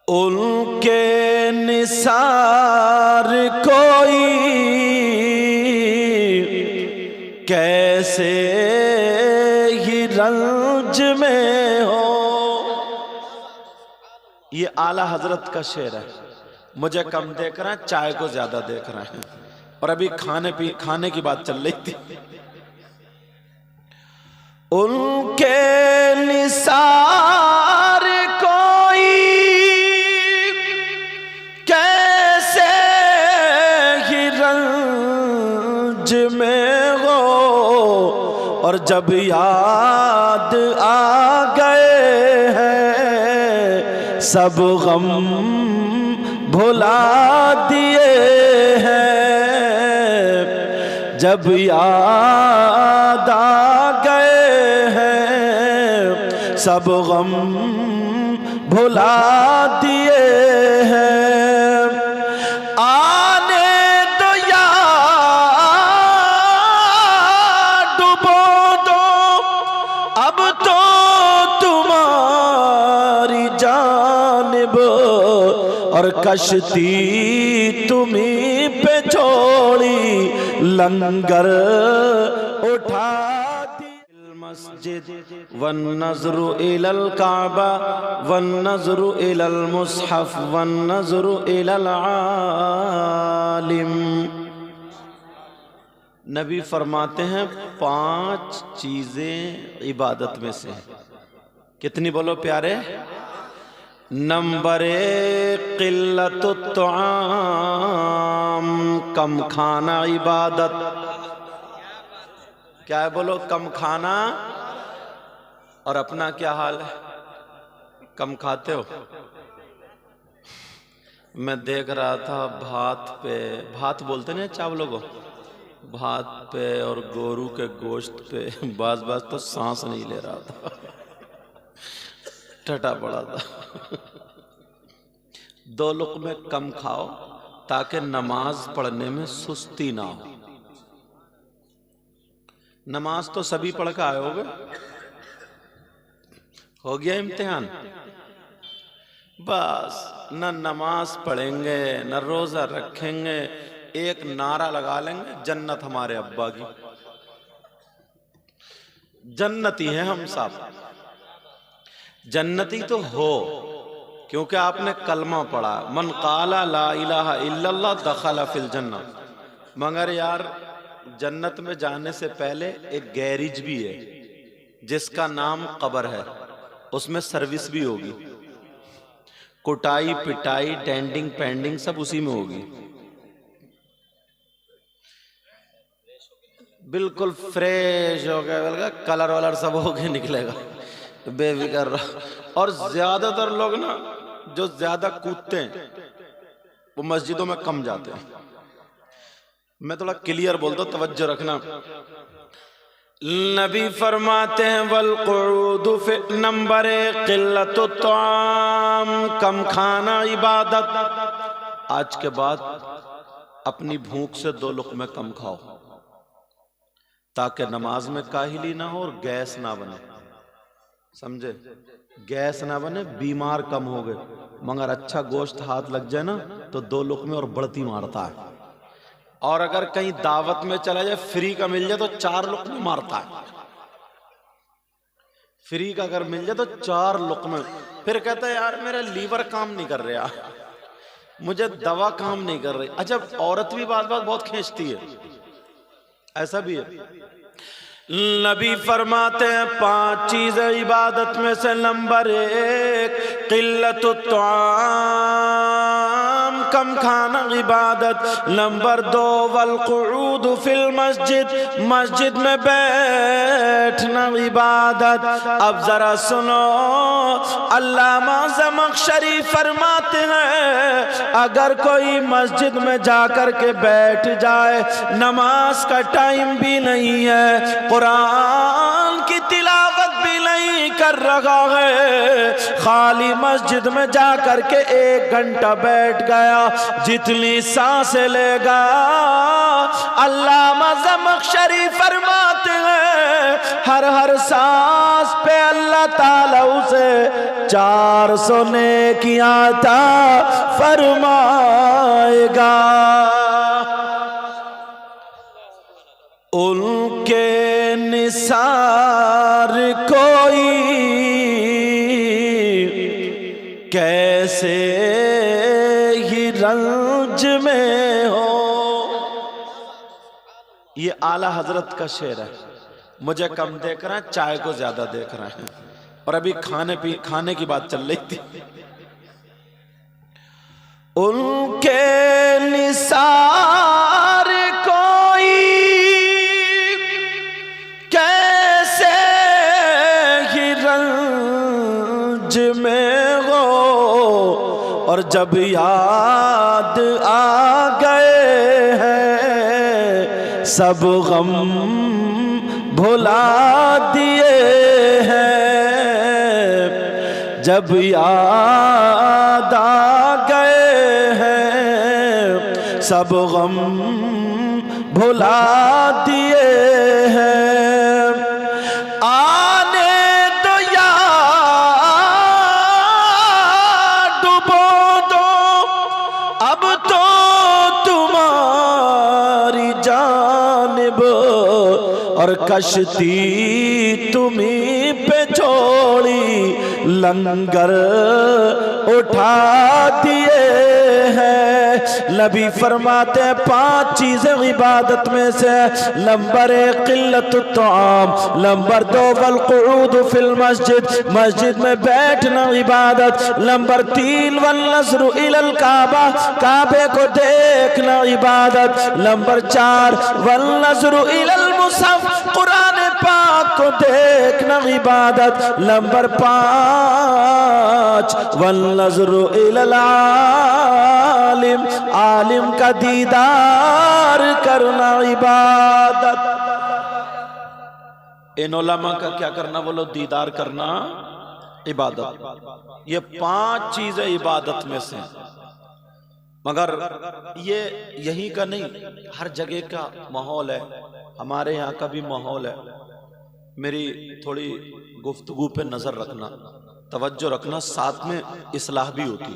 उनके निसार कोई कैसे ही रंज में हो। ये आला हजरत का शेर है। मुझे कम देख रहे हैं, चाय को ज्यादा देख रहे हैं। और अभी खाने की बात चल रही थी। उनके निसार कोई कैसे ही रंज में हो, और जब याद आ गए हैं सब गम भुला दिए हैं। जब याद आ गए हैं सब गम भुला दिए हैं। आने दो यार डुबो दो अब तो तुम्हारी जानिब, और कश्ती तुम्हीं पे छोड़ी लंगर उठा दी। मस्जिद वन नज़रु इलल काबा वन नज़रु इलल मुस्हफ वन नज़रु इलल आलिम। नबी फरमाते हैं 5 चीजें इबादत में से। कितनी बोलो प्यारे? नंबर 1 क़िल्लतुत तुआम, कम खाना इबादत। क्या है बोलो? कम खाना। और अपना क्या हाल है? कम खाते हो? मैं देख रहा था भात बोलते नहीं चावलों को, भात पे और गोरू के गोश्त पे बाज तो सांस नहीं ले रहा था, टटा पड़ा था। 2 लुक़मे कम खाओ ताकि नमाज पढ़ने में सुस्ती ना हो। नमाज तो सभी पढ़ के आए होगे, हो गया इम्तिहान। बस न नमाज पढ़ेंगे न रोजा रखेंगे, एक नारा लगा लेंगे, जन्नत हमारे अब्बा की। जन्नती हैं हम सब, जन्नती तो हो, क्योंकि आपने कलमा पढ़ा, मन काला ला इलाहा इल्लल्लाह दखला फिल जन्नत। मगर यार जन्नत में जाने से पहले एक गैरेज भी है जिसका नाम कब्र है, उसमें सर्विस भी होगी, कुटाई पिटाई डेंडिंग पेंडिंग सब उसी में होगी। बिल्कुल फ्रेश हो गया, कलर वलर सब हो गया, निकलेगा बेफिक्र रहो। और ज्यादातर लोग ना जो ज्यादा कूदते हैं वो मस्जिदों में कम जाते हैं। मैं थोड़ा क्लियर बोलता हूं, तवज्जो रखना। नबी फरमाते हैं वल क़ुऊदु फी, नंबर 1 क़िल्लतुत तुआम, कम खाना इबादत। आज के बाद अपनी भूख से 2 लुक़मे कम खाओ ताकि नमाज में काहिली ना हो और गैस ना बने। समझे? गैस ना बने, बीमार कम हो गए। मगर अच्छा गोश्त हाथ लग जाए ना तो 2 लुक़मे और बढ़ती मारता है। और अगर कहीं दावत में चला जाए, फ्री का मिल जाए तो 4 लुक़मे मारता है। फ्री का अगर मिल जाए तो 4 लुक़मे। फिर कहता है यार मेरा लीवर काम नहीं कर रहा, मुझे दवा काम नहीं कर रही। अच्छा, औरत भी बात बहुत खींचती है, ऐसा भी है। नबी फरमाते हैं 5 चीजें इबादत में से। नंबर 1 क़िल्लतुत तुआम, कम खाना इबादत। नंबर 2 वल क़ुऊदु फिल मस्जिद, मस्जिद में बैठना इबादत। अब जरा सुनो, अल्लामा ज़मख़शरी फरमाते हैं अगर कोई मस्जिद में जाकर के बैठ जाए, नमाज का टाइम भी नहीं है, कुरान की तिलावत भी नहीं कर रहा है, खाली मस्जिद में जा करके 1 घंटा बैठ गया, जितनी सांसें लेगा अल्लामा ज़मख़शरी फरमाते हैं हर सांस पे अल्लाह ताला उसे 400 नेकियां अता फरमाएगा। उनके निसार कोई कैसे ही रंज में हो। ये आला हजरत का शेर है। मुझे कम देख रहे हैं, चाय को ज्यादा देख रहे हैं, और अभी खाने की बात चल रही थी। उनके निसार कोई कैसे ही रंज में हो, और जब याद आ गए हैं सब गम भुला दिए हैं। जब याद आ गए हैं सब गम भुला दिए हैं। आने दो यार डुबो दो अब तो तुम्हारी जानिब, और कश्ती तुम्हीं पे छोड़ी लंगर उठा दिए हैं। नबी फरमाते हैं 5 चीजें इबादत में से, नंबर 1 क़िल्लतुत तआम, नंबर 2 वल क़ुऊद फिल मस्जिद, मस्जिद में बैठना इबादत, नंबर 3 वल नज़रु इलल काबा, काबे को देखना इबादत, नंबर 4 वल नज़रु इलल मुसहफ़, कुरान पाक को देखना इबादत, नंबर 5 वल नज़रु इलल आलिम, आलिम का दीदार करना इबादत। इन उलमा का क्या करना बोलो? दीदार करना इबादत। ये 5 चीजें इबादत में से, मगर ये यही का नहीं, हर जगह का माहौल है। हमारे यहाँ का भी माहौल है। मेरी थोड़ी गुफ्तगू पे नजर रखना, तवज्जो रखना, साथ में इस्लाह भी होती।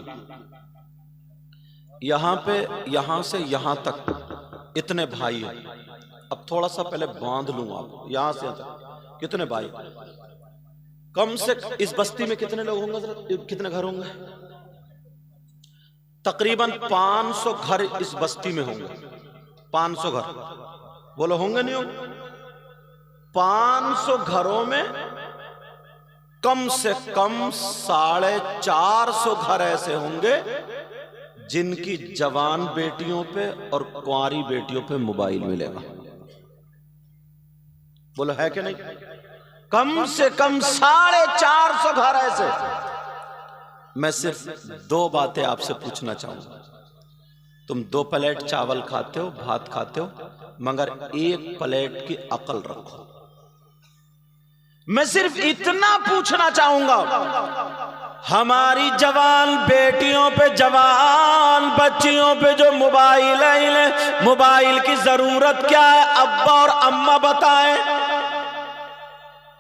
यहाँ पे यहाँ से यहाँ तक इतने भाई हैं। अब थोड़ा सा पहले बांध लूँ आप, यहाँ से कितने भाई, कम से इस बस्ती में कितने लोग होंगे, कितने घर होंगे? तकरीबन 500 घर इस बस्ती में होंगे। 500 घर बोलो, होंगे नहीं होंगे? 500 घरों में कम से कम 450 घर ऐसे होंगे जिनकी जवान बेटियों पे और कुंवारी बेटियों पे मोबाइल मिलेगा। बोलो है कि नहीं? कम से कम 450 घर ऐसे। मैं सिर्फ 2 बातें आपसे पूछना चाहूंगा। तुम 2 प्लेट चावल खाते हो, भात खाते हो, मगर 1 प्लेट की अकल रखो। मैं सिर्फ इतना पूछना चाहूंगा, हमारी जवान बेटियों पे, जवान बच्चियों पे जो मोबाइल है, मोबाइल की जरूरत क्या है? अब्बा और अम्मा बताएं,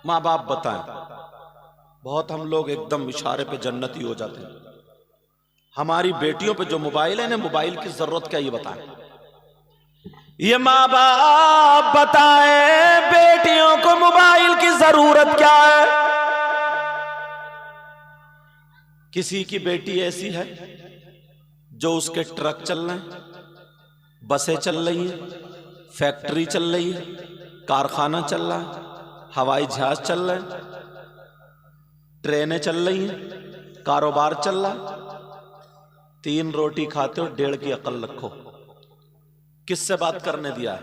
माँ बाप बताएं। बहुत हम लोग एकदम इशारे पे जन्नती हो जाते हैं। हमारी बेटियों पे जो मोबाइल है ना, मोबाइल की जरूरत क्या, ये बताएं। ये माँ बाप बताएं बेटियों को मोबाइल की जरूरत क्या है। किसी की बेटी ऐसी है जो उसके ट्रक चल रहे हैं, बसें चल रही हैं, फैक्ट्री चल रही है, कारखाना चल रहा है, हवाई जहाज चल रहे हैं, ट्रेनें चल रही हैं, कारोबार चल रहा है। 3 रोटी खाते हो, 1.5 की अकल रखो। किससे बात करने दिया है?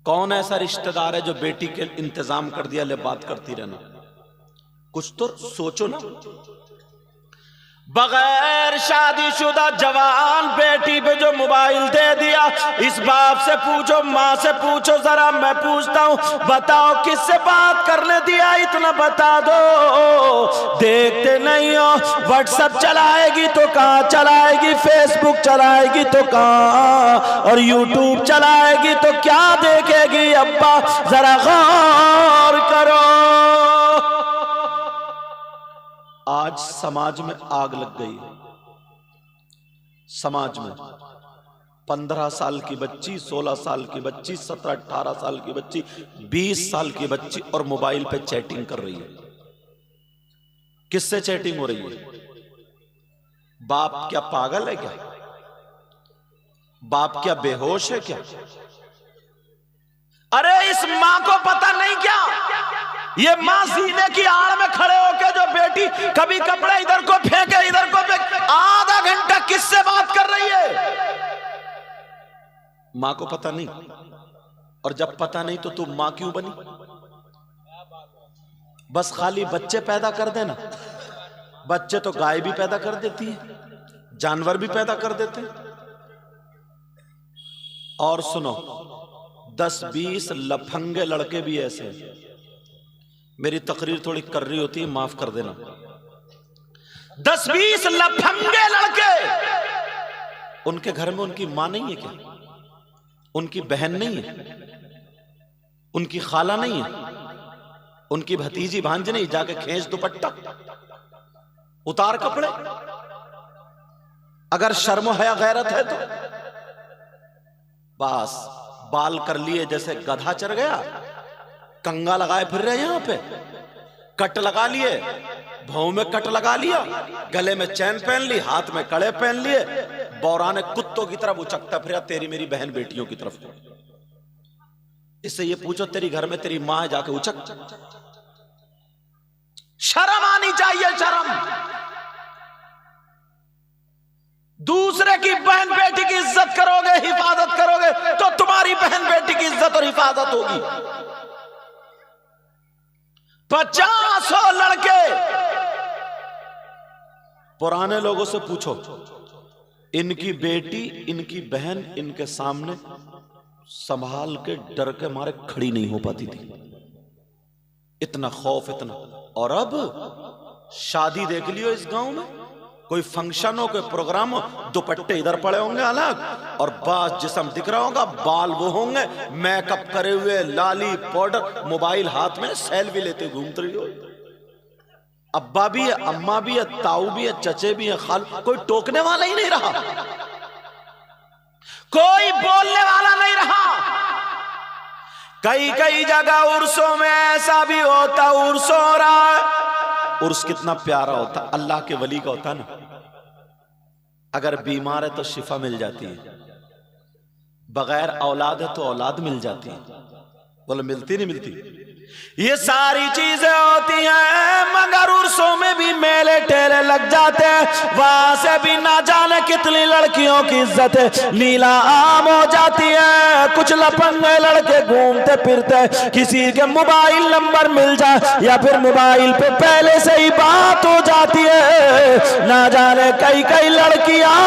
कौन ऐसा रिश्तेदार है जो बेटी के इंतजाम कर दिया, ले बात करती रहना? कुछ तो सोचो ना। बगैर शादीशुदा जवान बेटी पे जो मोबाइल दे दिया, इस बाप से पूछो, माँ से पूछो, जरा मैं पूछता हूँ, बताओ किससे बात करने दिया, इतना बता दो। देखते नहीं हो, व्हाट्सएप चलाएगी तो कहाँ चलाएगी, फेसबुक चलाएगी तो कहाँ, और यूट्यूब चलाएगी तो क्या देखेगी। अब्बा जरा गौर करो। आज समाज में आग लग गई है। समाज में 15 साल की बच्ची, 16 साल की बच्ची, 17-18 साल की बच्ची, 20 साल की बच्ची और मोबाइल पे चैटिंग कर रही है। किससे चैटिंग हो रही है? बाप क्या पागल है क्या? बाप क्या बेहोश है क्या? अरे इस मां को पता नहीं क्या, ये मां सीने की आड़ में खड़े होकर जो बेटी कभी कपड़े इधर को फेंके इधर को फेंके, आधा घंटा किससे बात कर रही है? मां को पता नहीं। और जब पता नहीं तो तू मां क्यों बनी? बस खाली बच्चे पैदा कर देना। बच्चे तो गाय भी पैदा कर देती है, जानवर भी पैदा कर देते हैं। और सुनो, 10-20 लफंगे लड़के भी ऐसे हैं। मेरी तकरीर थोड़ी कर रही होती है, माफ कर देना। 10-20 लफंगे लड़के, उनके घर में उनकी मां नहीं है क्या? उनकी बहन नहीं है? उनकी खाला नहीं है? उनकी भतीजी भांज नहीं? जाके खींच दुपट्टा, उतार कपड़े। अगर शर्म है गैरत है तो बस बाल कर लिए जैसे गधा चढ़ गया, कंगा लगाए फिर रहे, यहां पे कट लगा लिए, भाव में कट लगा लिया, गले में चैन पहन ली, हाथ में कड़े पहन लिए, बौराने कुत्तों की तरफ उचकता फिर तेरी मेरी बहन बेटियों की तरफ। इससे ये पूछो तेरी घर में तेरी मां है, जाके उचक। शर्म आनी चाहिए, शर्म। दूसरे की बहन बेटी की इज्जत करोगे, हिफाजत करोगे तो तुम्हारी बहन बेटी की इज्जत और हिफाजत होगी। 50 लड़के, पुराने लोगों से पूछो, इनकी बेटी इनकी बहन इनके सामने संभाल के डर के मारे खड़ी नहीं हो पाती थी। इतना खौफ, इतना। और अब शादी देख लियो इस गांव में, कोई फंक्शन हो, कोई प्रोग्राम हो, दुपट्टे इधर पड़े होंगे अलग, और बास जिस्म दिख रहा होगा, बाल वो होंगे, मेकअप करे हुए, लाली पाउडर, मोबाइल हाथ में, सेल्फी लेते घूमते रही हो। अब्बा भी है, अम्मा भी है, ताऊ भी है, चचे भी है, खाल, कोई टोकने वाला ही नहीं रहा, कोई बोलने वाला नहीं रहा। कई कई जगह उर्सों में ऐसा भी होता, उर्स हो रहा है, उर्स कितना प्यारा होता, अल्लाह के वली का होता ना। अगर बीमार है तो शिफा मिल जाती है, बगैर औलाद है तो औलाद मिल जाती है। बोले मिलती नहीं मिलती? ये सारी चीजें होती हैं, मगर उर्सों में भी मेले टेले लग जाते हैं। वहां से भी ना जाने कितनी लड़कियों की इज्जत नीलाम हो जाती है। कुछ लफंगे लड़के घूमते फिरते, किसी के मोबाइल नंबर मिल जाए या फिर मोबाइल पे पहले से ही बात हो जाती है, ना जाने कई कई लड़कियां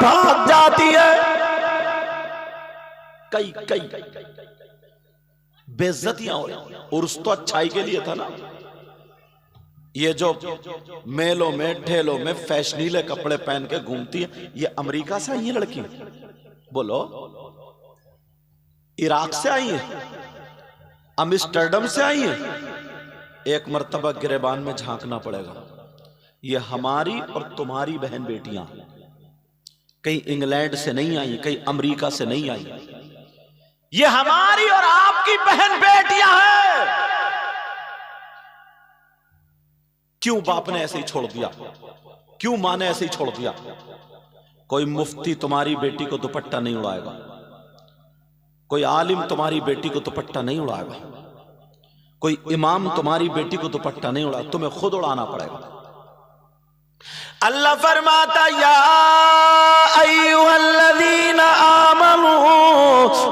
भाग जाती है। कई कई बेइज्जतियां हो रही। उर्स तो अच्छाई के लिए था ना। ये जो मेलों में ठेलों में फैशनीले कपड़े पहन के घूमती है, ये अमेरिका से आई है लड़की? बोलो, इराक से आई है? अम्स्टर्डम से आई है? एक मर्तबा गिरेबान में झांकना पड़ेगा। ये हमारी और तुम्हारी बहन बेटियां कहीं इंग्लैंड से नहीं आई, कहीं अमेरिका से नहीं आई। ये हमारी और आपकी बहन बेटियां हैं। क्यों बाप ने ऐसे ही छोड़ दिया? क्यों मां ने ऐसे ही छोड़ दिया? कोई मुफ्ती तुम्हारी बेटी को दुपट्टा नहीं उड़ाएगा, कोई आलिम तुम्हारी बेटी को दुपट्टा नहीं उड़ाएगा, कोई इमाम तुम्हारी बेटी को दुपट्टा नहीं उड़ाएगा, तुम्हें खुद उड़ाना पड़ेगा। अल्लाह फरमाता, या अय्युहल्लज़ीना आमनू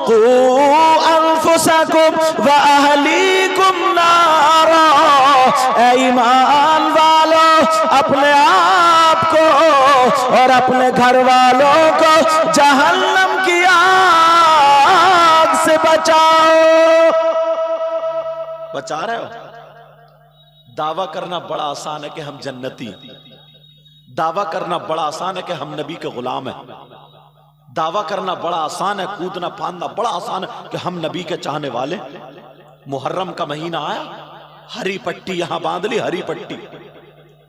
कू अनफुसकुम व अहलीकुम नारा, ऐ ईमान वालो, अपने आप और अपने घर वालों को जहन्नम की आग से बचाओ। बचा रहे हो? दावा करना बड़ा आसान है कि हम जन्नती, दावा करना बड़ा आसान है कि हम नबी के गुलाम हैं, दावा करना बड़ा आसान है, कूदना फांदना बड़ा आसान है कि हम नबी के चाहने वाले। मुहर्रम का महीना आया, हरी पट्टी यहां बांध ली, हरी पट्टी,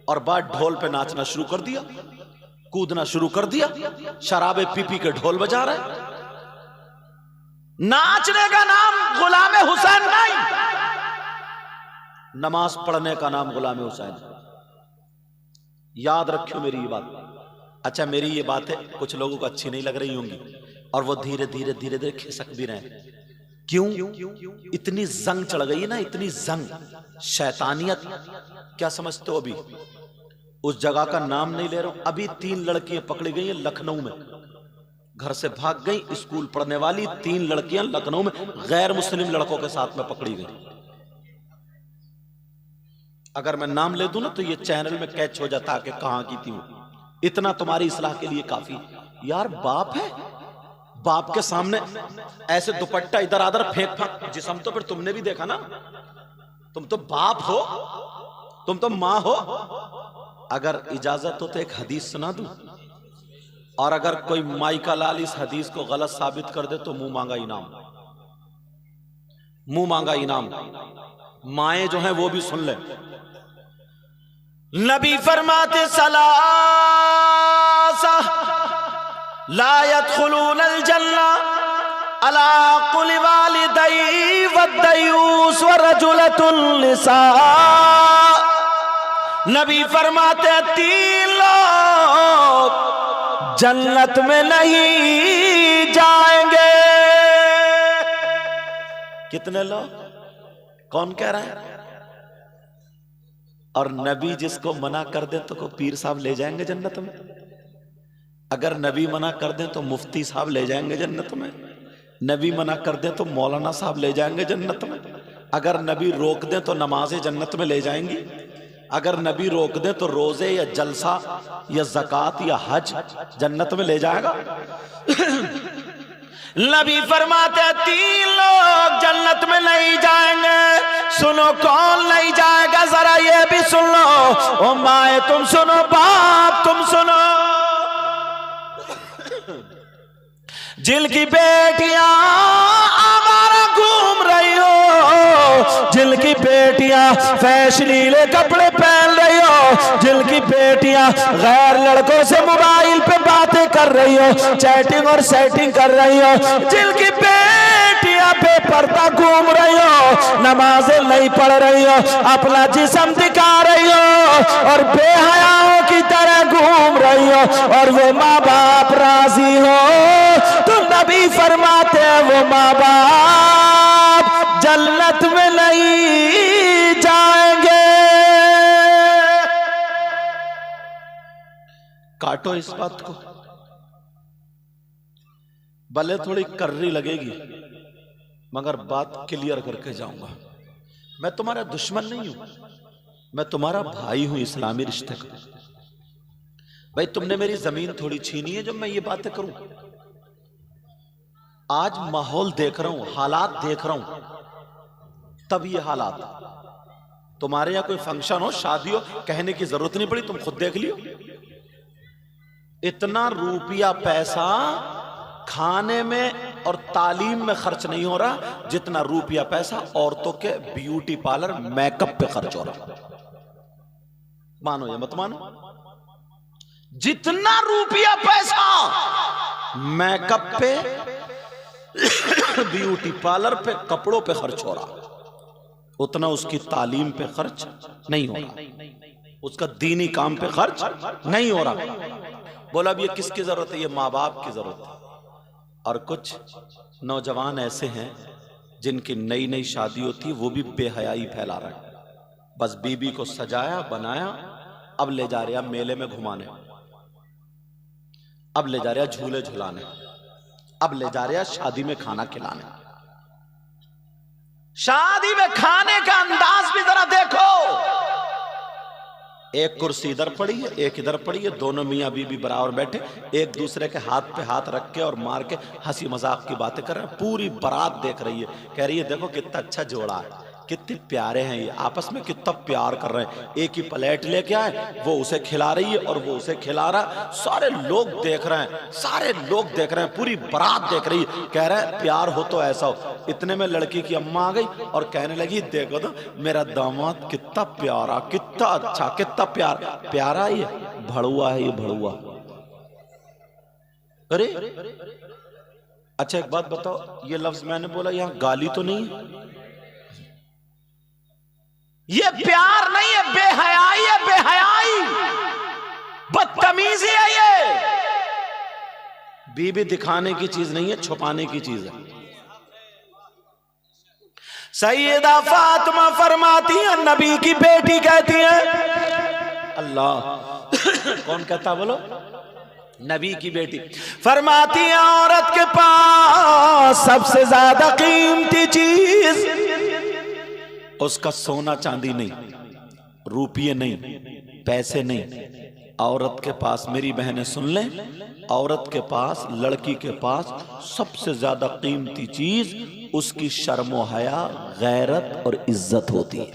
और बाद ढोल पे नाचना शुरू कर दिया, कूदना शुरू कर दिया, शराबे पी पी के ढोल बजा रहे। नाचने का नाम गुलाम हुसैन नहीं, नमाज पढ़ने का नाम गुलाम हुसैन। याद रखियो मेरी ये बात। अच्छा, मेरी ये बात है कुछ लोगों को अच्छी नहीं लग रही होंगी और वो धीरे धीरे धीरे धीरे खिसक भी रहे हैं। क्यों? इतनी जंग चढ़ गई ना, इतनी जंग, शैतानियत। क्या समझते हो? अभी उस जगह का नाम नहीं ले रहा हूं। अभी 3 लड़कियां पकड़ी गई हैं लखनऊ में, घर से भाग गई, स्कूल पढ़ने वाली 3 लड़कियां लखनऊ में गैर मुस्लिम लड़कों के साथ में पकड़ी गई। अगर मैं नाम ले दूं ना तो ये चैनल में कैच हो जाता कि कहां की थी। इतना तुम्हारी इस्लाह के लिए काफी। यार बाप है, बाप के सामने ऐसे दुपट्टा इधर आधर फेंक फाक, जिस्म तो फिर तुमने भी देखा ना, तुम तो बाप हो, तुम तो मां हो। अगर इजाजत हो तो एक हदीस सुना दूं, और अगर कोई माई का लाल इस हदीस को गलत साबित कर दे तो मुंह मांगा इनाम, मुंह मांगा इनाम। माएं जो हैं वो भी सुन ले। नबी फरमाते सलासा ला यदखुलूनल जन्ना अला कुल वालिदै वद्दयूस व रजुलतुन निसा। नबी फरमाते 3 लोग जन्नत में नहीं जाएंगे। कितने लोग? कौन कह रहा है? और नबी जिसको मना कर दे तो को पीर साहब ले जाएंगे जन्नत में। अगर नबी मना कर दे तो मुफ्ती साहब ले जाएंगे जन्नत में। नबी मना कर दे तो मौलाना साहब ले जाएंगे जन्नत में। अगर नबी रोक दे तो नमाजें जन्नत में ले जाएंगी। अगर नबी रोक दे तो रोजे या जलसा या ज़कात या हज जन्नत में ले जाएगा। नबी फरमाते 3 लोग जन्नत में नहीं जाएंगे। सुनो कौन नहीं जाएगा, जरा ये भी सुन लो। ओ माए तुम सुनो, बाप तुम सुनो। जिनकी बेटियां आवारा घूम रही हो, जिनकी बेटियां फैशनीले कपड़े पहन रही हो, जिनकी बेटियां गैर लड़कों से मोबाइल पे बातें कर रही हो, चैटिंग और सेटिंग कर रही हो, जिनकी बेटियां बेपर्दा घूम रही हो, नमाजें नहीं पढ़ रही हो, अपना जिस्म दिखा रही हो और बेहयाओं की तरह घूम रही हो, और वो माँ बाप राजी हो, तो नबी फरमाते हैं वो माँ बाप जन्नत में नहीं जाएंगे। काटो इस बात को, भले थोड़ी कर्री लगेगी मगर बात क्लियर करके जाऊंगा। मैं तुम्हारा दुश्मन नहीं हूं, मैं तुम्हारा भाई हूं इस्लामी रिश्ते का। भाई तुमने मेरी जमीन थोड़ी छीनी है जब मैं ये बातें करूं। आज माहौल देख रहा हूं, हालात देख रहा हूं, तब ये हालात। तुम्हारे यहां कोई फंक्शन हो, शादी हो, कहने की जरूरत नहीं पड़ी, तुम खुद देख लियो। इतना रुपया पैसा खाने में और तालीम में खर्च नहीं हो रहा जितना रुपया पैसा औरतों के ब्यूटी पार्लर मेकअप पे खर्च हो रहा। मानो या मत मानो, जितना रुपया पैसा मेकअप पे, ब्यूटी पार्लर पे, कपड़ों पे खर्च हो रहा, उतना उसकी तालीम पे खर्च नहीं हो रहा, उसका दीनी काम पे खर्च नहीं हो रहा। बोला अब ये किसकी जरूरत है? ये माँ बाप की जरूरत है। और कुछ नौजवान ऐसे हैं जिनकी नई नई शादी होती है, वो भी बेहयाई फैला रहे हैं। बस बीबी को सजाया बनाया, अब ले जा रहे मेले में घुमाने, अब ले जा रहे झूले झुलाने, अब ले जा रहे शादी में खाना खिलाने। शादी में खाने का अंदाज भी जरा देखो। एक कुर्सी इधर पड़ी है, एक इधर पड़ी है, दोनों मियाँ बीबी बराबर बैठे, एक दूसरे के हाथ पे हाथ रख के और मार के हंसी मजाक की बातें कर रहे हैं। पूरी बारात देख रही है, कह रही है देखो कितना अच्छा जोड़ा है, कितने प्यारे हैं ये, आपस में कितना प्यार कर रहे हैं। एक ही प्लेट लेके आए, वो उसे खिला रही है और वो उसे खिला रहा। सारे लोग देख रहे हैं, सारे लोग देख रहे हैं, पूरी बारात देख रही है। कह रहे हैं प्यार हो तो ऐसा हो। इतने में लड़की की अम्मा आ गई और कहने लगी देखो तो मेरा दामाद कितना प्यारा, कितना अच्छा, कितना प्यारा ही है, भड़ुआ है ये, भड़ुआ। अरे अच्छा एक बात बताओ, ये लफ्ज मैंने बोला यहाँ गाली तो नहीं है? ये प्यार नहीं है, बेहयाई है, बेहयाई, बदतमीजी है ये। बीबी दिखाने की चीज नहीं है, छुपाने की चीज है। सैयदा फातिमा फरमाती है, नबी की बेटी कहती है, अल्लाह कौन कहता बोलो? नबी की बेटी फरमाती है, औरत के पास सबसे ज्यादा कीमती चीज उसका सोना चांदी नहीं, रुपये नहीं, पैसे नहीं। औरत के पास, मेरी बहनें सुन लें, औरत के पास, लड़की के पास सबसे ज्यादा कीमती चीज उसकी शर्म हया, गैरत और इज्जत होती है।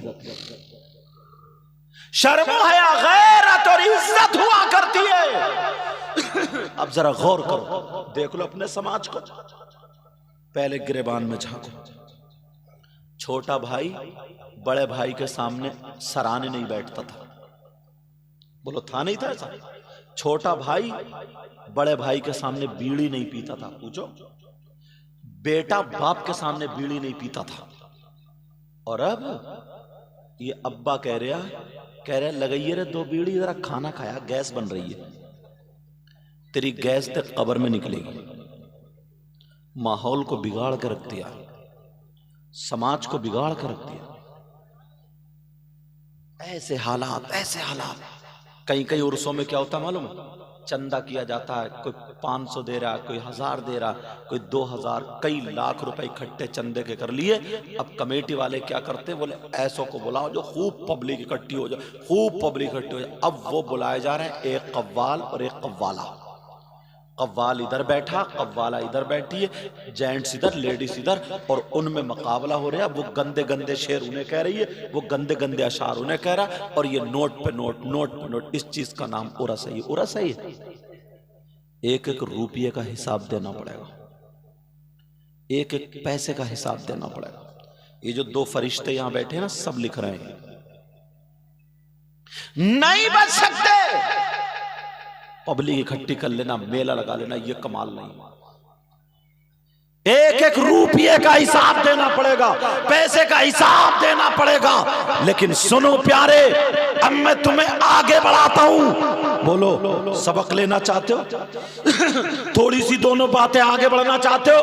शर्म हया, गैरत और इज्जत हुआ करती है। अब जरा गौर करो, देख लो अपने समाज को, पहले गिरेबान में झांको। छोटा भाई बड़े भाई के सामने सराहने नहीं बैठता था, बोलो था नहीं था ऐसा? छोटा भाई बड़े भाई के सामने बीड़ी नहीं पीता था, पूछो। बेटा बाप के सामने बीड़ी नहीं पीता था। और अब ये अब्बा कह रहे लगाइए रे 2 बीड़ी, जरा खाना खाया, गैस बन रही है। तेरी गैस तक कब्र में निकलेगी। माहौल को बिगाड़ कर रख दिया, समाज को बिगाड़ कर रख दिया। ऐसे हालात, ऐसे हालात। कहीं कहीं उर्सों में क्या होता है मालूम? चंदा किया जाता है, कोई 500 दे रहा, कोई 1000 दे रहा, कोई 2000, कई लाख रुपए इकट्ठे चंदे के कर लिए। अब कमेटी वाले क्या करते हैं, बोले ऐसों को बुलाओ जो खूब पब्लिक इकट्ठी हो जाए, खूब पब्लिक इकट्ठी हो जाए। अब वो बुलाए जा रहे हैं, एक कव्वाल और एक कव्वाला। कव्वाल इधर बैठा, कव्वाला इधर बैठी है, जेंट्स इधर, लेडीज इधर, और उनमें मुकाबला हो रहा है। वो गंदे गंदे शेर उन्हें कह रही है, वो गंदे गंदे अशार उन्हें कह रहा है, और ये नोट पे नोट, नोट पे नोट। इस चीज का नाम उरस है। उरस है। एक एक रुपये का हिसाब देना पड़ेगा, एक एक पैसे का हिसाब देना पड़ेगा। ये जो 2 फरिश्ते यहां बैठे हैं ना, सब लिख रहे हैं, नहीं बच सकते। पब्लिक इकट्ठी कर लेना, मेला लगा लेना, ये कमाल नहीं। एक एक रुपये का हिसाब देना पड़ेगा, पैसे का हिसाब देना पड़ेगा। लेकिन सुनो प्यारे, अब मैं तुम्हें आगे बढ़ाता हूं। बोलो, सबक लेना चाहते हो? थोड़ी सी दोनों बातें आगे बढ़ना चाहते हो?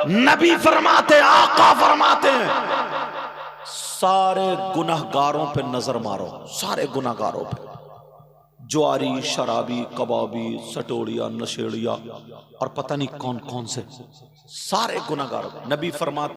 नबी फरमाते, आका फरमाते हैं, सारे गुनाहगारों पे नजर मारो, सारे गुनाहगारों पे, जुआरी, शराबी, कबाबी, सटोड़िया, नशेड़िया और पता नहीं कौन कौन से, सारे गुनाहगारों। नबी फरमाते